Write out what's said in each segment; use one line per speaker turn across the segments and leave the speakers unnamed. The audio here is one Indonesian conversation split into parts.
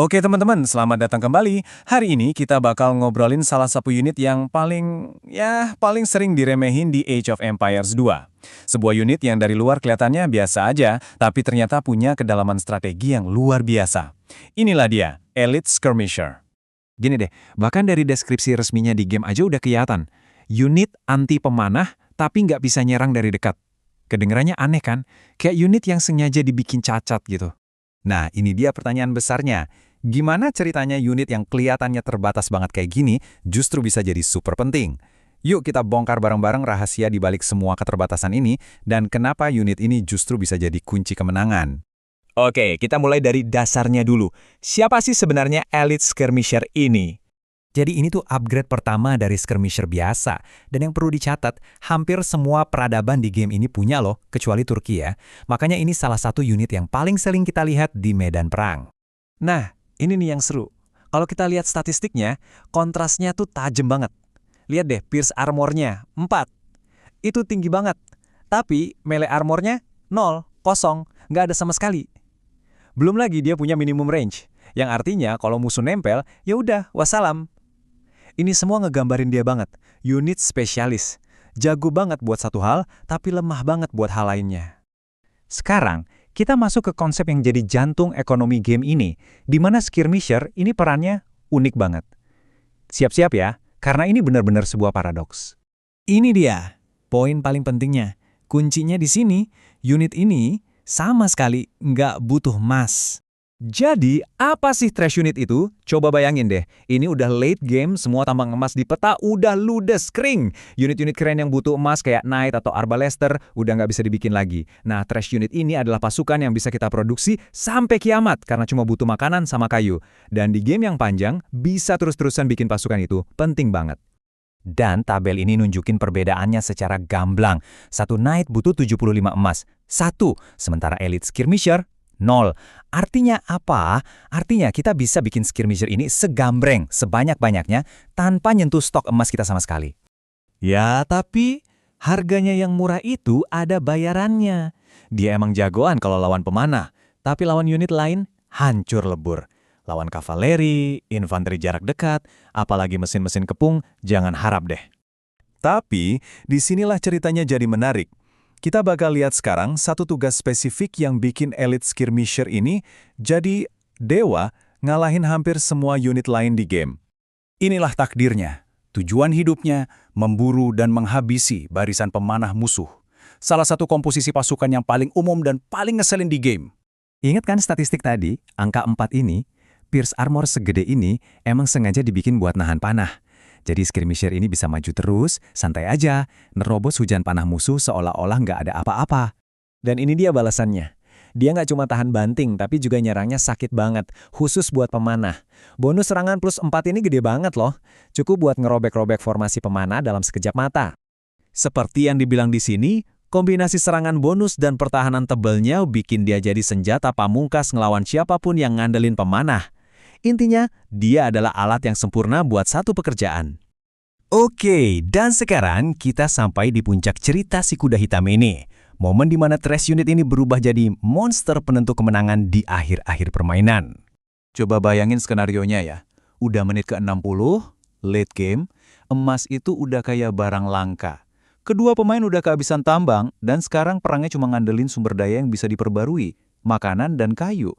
Oke teman-teman, selamat datang kembali. Hari ini kita bakal ngobrolin salah satu unit yang paling sering diremehin di Age of Empires 2. Sebuah unit yang dari luar kelihatannya biasa aja, tapi ternyata punya kedalaman strategi yang luar biasa. Inilah dia, Elite Skirmisher.
Gini deh, bahkan dari deskripsi resminya di game aja udah kelihatan. Unit anti pemanah, tapi nggak bisa nyerang dari dekat. Kedengarannya aneh kan? Kayak unit yang sengaja dibikin cacat gitu. Nah, ini dia pertanyaan besarnya. Gimana ceritanya unit yang kelihatannya terbatas banget kayak gini justru bisa jadi super penting? Yuk kita bongkar bareng-bareng rahasia di balik semua keterbatasan ini dan kenapa unit ini justru bisa jadi kunci kemenangan. Oke, kita mulai dari dasarnya dulu. Siapa sih sebenarnya Elite Skirmisher ini? Jadi ini tuh upgrade pertama dari skirmisher biasa. Dan yang perlu dicatat, hampir semua peradaban di game ini punya loh, kecuali Turki ya. Makanya ini salah satu unit yang paling sering kita lihat di medan perang. Nah, ini nih yang seru. Kalau kita lihat statistiknya, kontrasnya tuh tajam banget. Lihat deh, pierce armornya 4. Itu tinggi banget. Tapi melee armornya 0, kosong, nggak ada sama sekali. Belum lagi dia punya minimum range, yang artinya kalau musuh nempel, ya udah, wassalam. Ini semua ngegambarin dia banget, unit spesialis. Jago banget buat satu hal, tapi lemah banget buat hal lainnya. Sekarang, kita masuk ke konsep yang jadi jantung ekonomi game ini, di mana skirmisher ini perannya unik banget. Siap-siap ya, karena ini benar-benar sebuah paradoks. Ini dia, poin paling pentingnya. Kuncinya di sini, unit ini sama sekali nggak butuh emas. Jadi, apa sih trash unit itu? Coba bayangin deh, ini udah late game, semua tambang emas di peta udah ludes, kering. Unit-unit keren yang butuh emas kayak Knight atau Arbalester udah nggak bisa dibikin lagi. Nah, trash unit ini adalah pasukan yang bisa kita produksi sampai kiamat karena cuma butuh makanan sama kayu. Dan di game yang panjang, bisa terus-terusan bikin pasukan itu, penting banget. Dan tabel ini nunjukin perbedaannya secara gamblang. Satu Knight butuh 75 emas, sementara Elite Skirmisher 0. Artinya apa? Artinya kita bisa bikin skirmisher ini segambreng, sebanyak-banyaknya, tanpa nyentuh stok emas kita sama sekali. Ya, tapi harganya yang murah itu ada bayarannya. Dia emang jagoan kalau lawan pemanah, tapi lawan unit lain hancur lebur. Lawan kavaleri, infanteri jarak dekat, apalagi mesin-mesin kepung, jangan harap deh.
Tapi, disinilah ceritanya jadi menarik. Kita bakal lihat sekarang satu tugas spesifik yang bikin Elite Skirmisher ini jadi dewa ngalahin hampir semua unit lain di game. Inilah takdirnya. Tujuan hidupnya memburu dan menghabisi barisan pemanah musuh. Salah satu komposisi pasukan yang paling umum dan paling ngeselin di game.
Ingat kan statistik tadi, angka 4 ini, pierce armor segede ini emang sengaja dibikin buat nahan panah. Jadi skirmisher ini bisa maju terus, santai aja, nerobos hujan panah musuh seolah-olah nggak ada apa-apa. Dan ini dia balasannya. Dia nggak cuma tahan banting, tapi juga nyerangnya sakit banget, khusus buat pemanah. Bonus serangan plus 4 ini gede banget loh. Cukup buat ngerobek-robek formasi pemanah dalam sekejap mata. Seperti yang dibilang di sini, kombinasi serangan bonus dan pertahanan tebelnya bikin dia jadi senjata pamungkas ngelawan siapapun yang ngandelin pemanah. Intinya, dia adalah alat yang sempurna buat satu pekerjaan. Oke, dan sekarang kita sampai di puncak cerita si kuda hitam ini. Momen di mana trash unit ini berubah jadi monster penentu kemenangan di akhir-akhir permainan.
Coba bayangin skenarionya ya. Udah menit ke-60, late game, emas itu udah kayak barang langka. Kedua pemain udah kehabisan tambang, dan sekarang perangnya cuma ngandelin sumber daya yang bisa diperbarui, makanan dan kayu.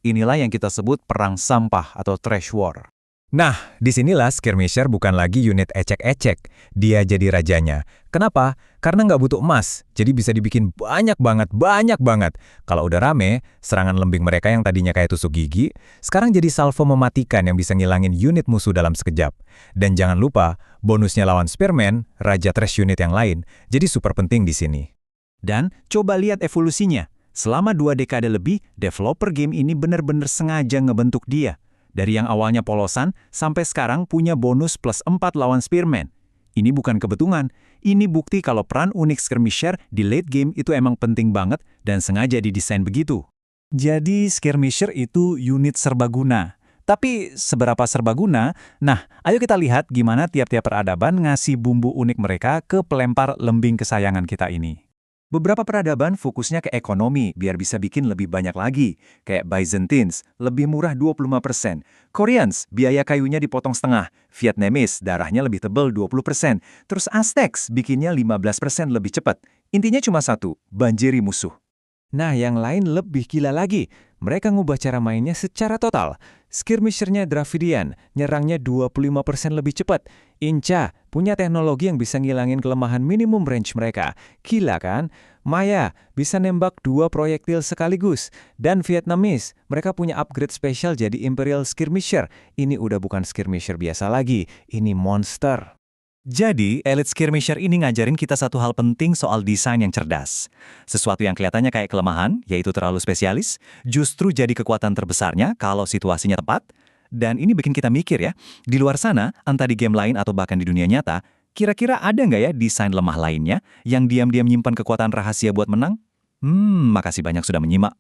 Inilah yang kita sebut perang sampah atau trash war.
Nah, disinilah skirmisher bukan lagi unit ecek-ecek. Dia jadi rajanya. Kenapa? Karena nggak butuh emas, jadi bisa dibikin banyak banget. Kalau udah rame, serangan lembing mereka yang tadinya kayak tusuk gigi, sekarang jadi salvo mematikan yang bisa ngilangin unit musuh dalam sekejap. Dan jangan lupa, bonusnya lawan Spearman, raja trash unit yang lain, jadi super penting di sini. Dan coba lihat evolusinya. Selama 2 dekade lebih, developer game ini benar-benar sengaja ngebentuk dia. Dari yang awalnya polosan, sampai sekarang punya bonus plus 4 lawan Spearman. Ini bukan kebetulan, ini bukti kalau peran unik skirmisher di late game itu emang penting banget dan sengaja didesain begitu. Jadi skirmisher itu unit serbaguna. Tapi seberapa serbaguna? Nah, ayo kita lihat gimana tiap-tiap peradaban ngasih bumbu unik mereka ke pelempar lembing kesayangan kita ini.
Beberapa peradaban fokusnya ke ekonomi biar bisa bikin lebih banyak lagi. Kayak Byzantines, lebih murah 25%. Koreans, biaya kayunya dipotong setengah. Vietnamese, darahnya lebih tebal 20%. Terus Aztecs, bikinnya 15% lebih cepat. Intinya cuma satu, banjiri musuh.
Nah, yang lain lebih gila lagi. Mereka ngubah cara mainnya secara total. Skirmishernya Dravidian, nyerangnya 25% lebih cepat. Inca, punya teknologi yang bisa ngilangin kelemahan minimum range mereka. Gila kan? Maya, bisa nembak 2 proyektil sekaligus. Dan Vietnamese, mereka punya upgrade spesial jadi Imperial Skirmisher. Ini udah bukan skirmisher biasa lagi, ini monster.
Jadi, Elite Skirmisher ini ngajarin kita satu hal penting soal desain yang cerdas. Sesuatu yang kelihatannya kayak kelemahan, yaitu terlalu spesialis, justru jadi kekuatan terbesarnya kalau situasinya tepat. Dan ini bikin kita mikir ya, di luar sana, entah di game lain atau bahkan di dunia nyata, kira-kira ada nggak ya desain lemah lainnya yang diam-diam nyimpan kekuatan rahasia buat menang? Makasih banyak sudah menyimak.